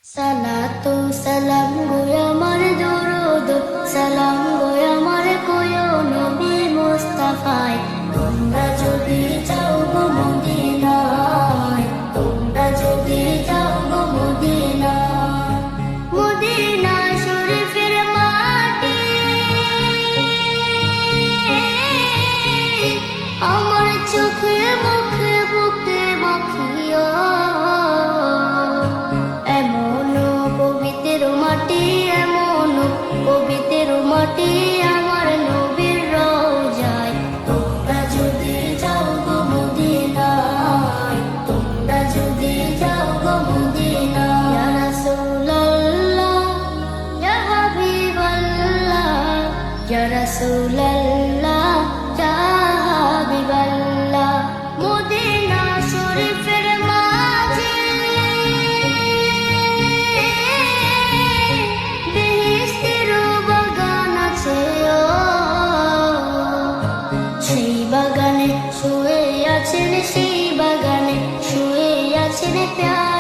সালাতু সালাম গো আমার দরুদ সালাম গো আমার কোয় নবী মুস্তাফায় তোমরা যদি যাও গো মদিনায় তোমরা যদি যাও গো মদিনায় মদিনা শরীফের মাটি আমার চোখে মুখে বুকে মাখিয়া মাটি আমার নবীর রওজায় তোমরা যদি যাও গো মদিনায় তোমরা যদি যাও গো মদিনায় ইয়া রাসূলুল্লাহ ইয়া হাবিবাল্লাহ ইয়া রাসূলুল্লাহ ইয়া হাবিবাল্লাহ মদিনা শরীফের মাঝে শুয়ে আছেন সেই বাগানে শুয়ে আছেন প্যার